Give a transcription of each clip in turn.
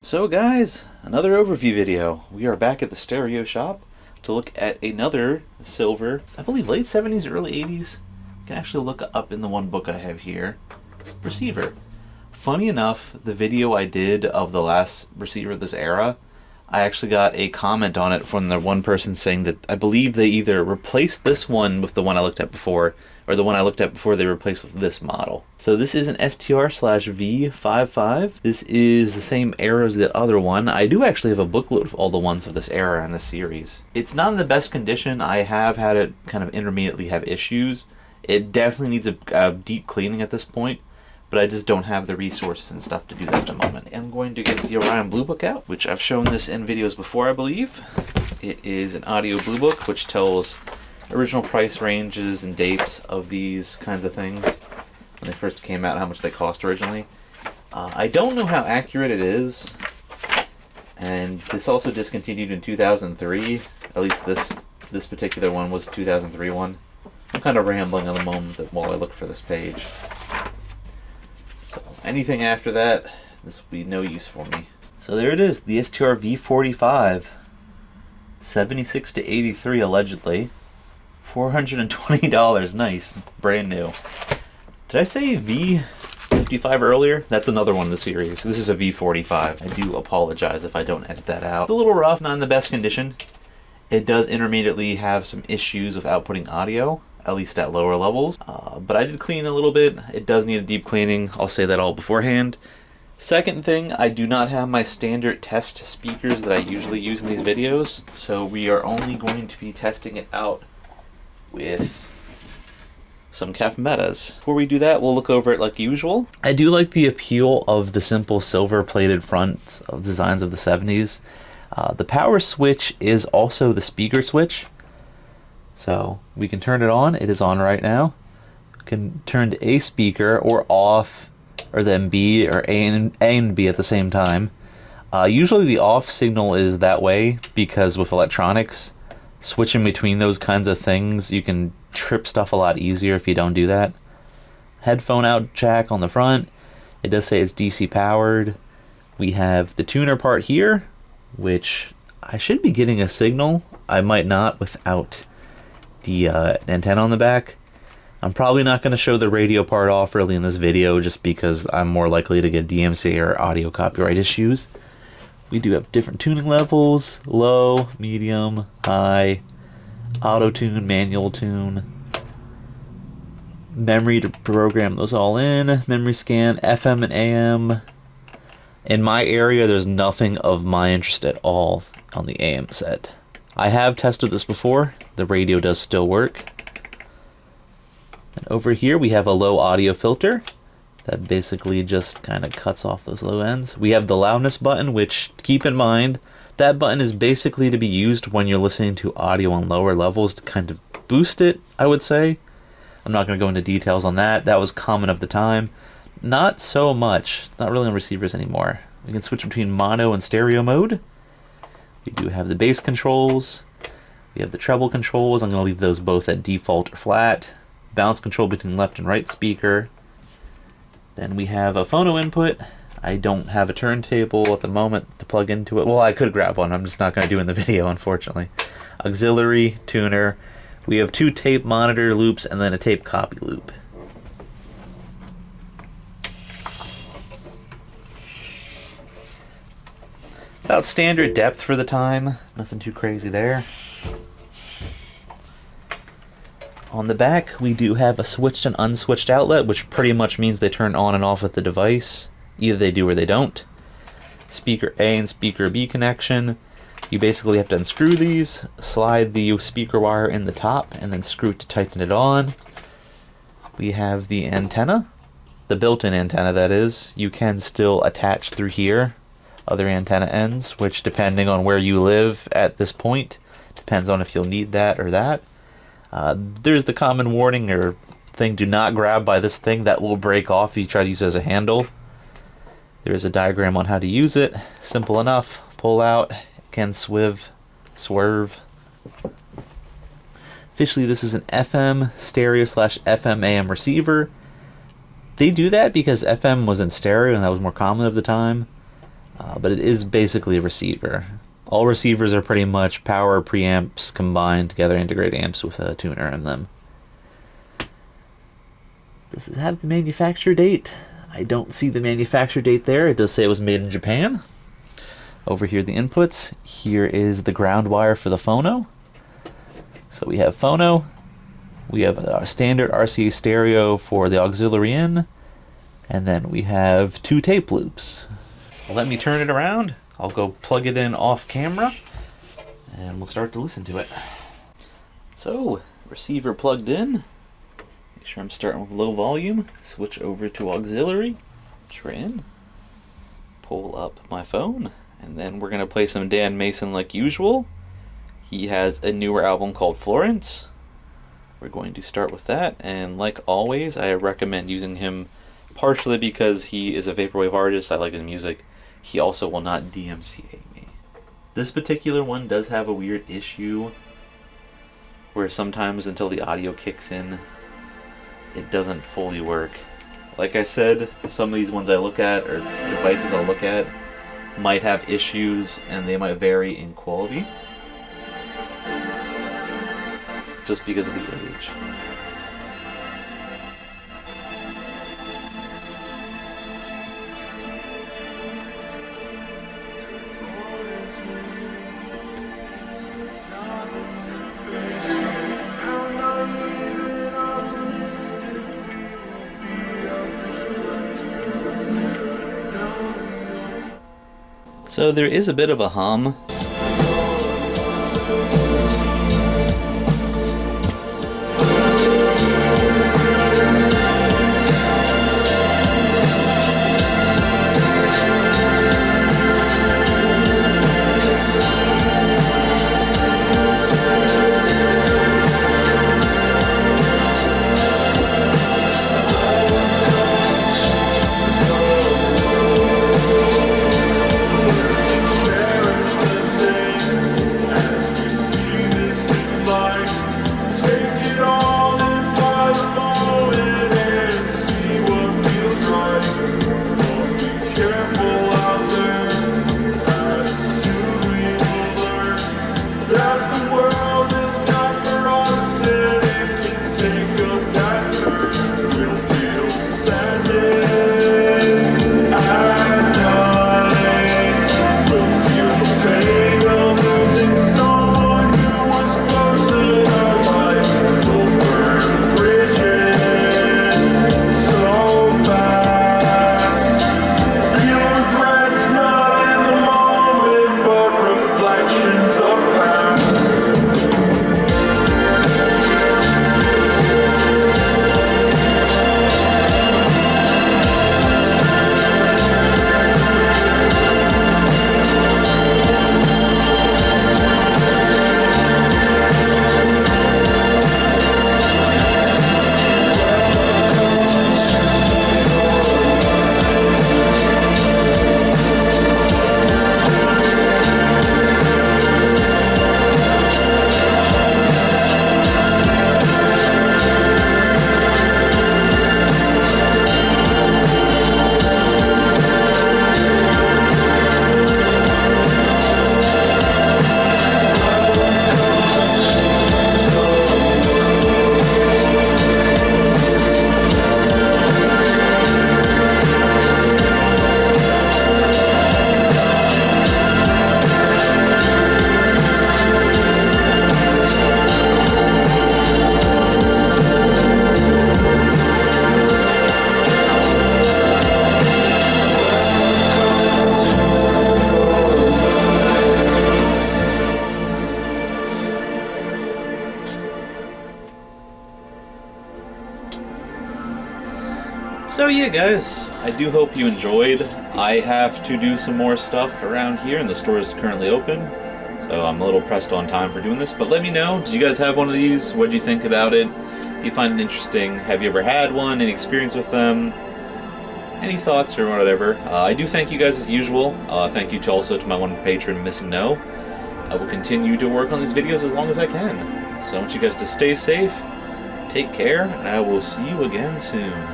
So guys, another overview video. We are back at the stereo shop to look at another silver, I believe late 70s, early 80s. You can actually look up in the one book I have here, receiver. Funny enough, the video I did of the last receiver of this era, I actually got a comment on it from the one person saying that I believe they either replaced this one with the one I looked at before, or the one I looked at before they replaced with this model. So this is an STR-V45. This is the same era as the other one. I do actually have a booklet of all the ones of this era in this series. It's not in the best condition. I have had it kind of intermittently have issues. It definitely needs a deep cleaning at this point, but I just don't have the resources and stuff to do that at the moment. I'm going to get the Orion Blue Book out, which I've shown this in videos before, I believe. It is an audio Blue Book, which tells original price ranges and dates of these kinds of things when they first came out, how much they cost originally. I don't know how accurate it is, and this also discontinued in 2003. At least this particular one was a 2003 one. I'm kind of rambling at the moment while I look for this page. So anything after that, this will be no use for me. So there it is, the STR-V45, 76 to 83 allegedly. $420, nice, brand new. Did I say V55 earlier? That's another one in the series. This is a V45. I do apologize if I don't edit that out. It's a little rough, not in the best condition. It does intermittently have some issues with outputting audio, at least at lower levels. But I did clean a little bit. It does need a deep cleaning. I'll say that all beforehand. Second thing, I do not have my standard test speakers that I usually use in these videos. So we are only going to be testing it out with some CAF metas. Before we do that, we'll look over it like usual. I do like the appeal of the simple silver plated front of designs of the 70s. The power switch is also the speaker switch. So we can turn it on. It is on right now. We can turn to A speaker or off, or then B, or A and B at the same time. Usually the off signal is that way because with electronics, switching between those kinds of things, you can trip stuff a lot easier if you don't do that. Headphone out jack on the front. It does say it's DC powered. We have the tuner part here, which I should be getting a signal. I might not without the antenna on the back. I'm probably not going to show the radio part off early in this video just because I'm more likely to get DMCA or audio copyright issues. We do have different tuning levels: low, medium, high, auto tune, manual tune, memory to program those all in, memory scan, FM and AM. In my area, there's nothing of my interest at all on the AM set. I have tested this before. The radio does still work. And over here we have a low audio filter that basically just kind of cuts off those low ends. We have the loudness button, which, keep in mind, that button is basically to be used when you're listening to audio on lower levels to kind of boost it, I would say. I'm not going to go into details on that. That was common of the time. Not so much. Not really on receivers anymore. We can switch between mono and stereo mode. We do have the bass controls. We have the treble controls. I'm going to leave those both at default or flat. Balance control between left and right speaker. Then we have a phono input. I don't have a turntable at the moment to plug into it. Well, I could grab one. I'm just not going to do it in the video, unfortunately. Auxiliary, tuner. We have 2 tape monitor loops and then a tape copy loop. About standard depth for the time. Nothing too crazy there. On the back, we do have a switched and unswitched outlet, which pretty much means they turn on and off with the device. Either they do or they don't. Speaker A and speaker B connection. You basically have to unscrew these, slide the speaker wire in the top, and then screw it to tighten it on. We have the antenna, the built-in antenna that is. You can still attach through here other antenna ends, which depending on where you live at this point, depends on if you'll need that or that. There's the common warning or thing: do not grab by this thing, that will break off if you try to use it as a handle. There's a diagram on how to use it. Simple enough. Pull out, can swerve. Officially, this is an FM stereo / FM AM receiver. They do that because FM was in stereo and that was more common of the time. but it is basically a receiver. All receivers are pretty much power preamps combined together, integrate amps with a tuner in them. Does it have the manufacture date? I don't see the manufacture date there. It does say it was made in Japan. Over here, the inputs. Here is the ground wire for the phono. So we have phono. We have our standard RCA stereo for the auxiliary in. And then we have 2 tape loops. Let me turn it around. I'll go plug it in off camera. And we'll start to listen to it. So, receiver plugged in. Make sure I'm starting with low volume. Switch over to auxiliary. Try in. Pull up my phone. And then we're going to play some Dan Mason like usual. He has a newer album called Florence. We're going to start with that. And like always, I recommend using him partially because he is a vaporwave artist. I like his music. He also will not DMCA me. This particular one does have a weird issue where sometimes until the audio kicks in, it doesn't fully work. Like I said, some of these ones I look at, or devices I'll look at, might have issues and they might vary in quality just because of the age. So there is a bit of a hum. So yeah guys, I do hope you enjoyed. I have to do some more stuff around here and the store is currently open, so I'm a little pressed on time for doing this, but let me know, did you guys have one of these? What did you think about it? Do you find it interesting? Have you ever had one? Any experience with them? Any thoughts or whatever? I do thank you guys as usual. Thank you also to my one patron, Missing No. I will continue to work on these videos as long as I can. So I want you guys to stay safe, take care, and I will see you again soon.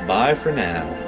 Bye for now.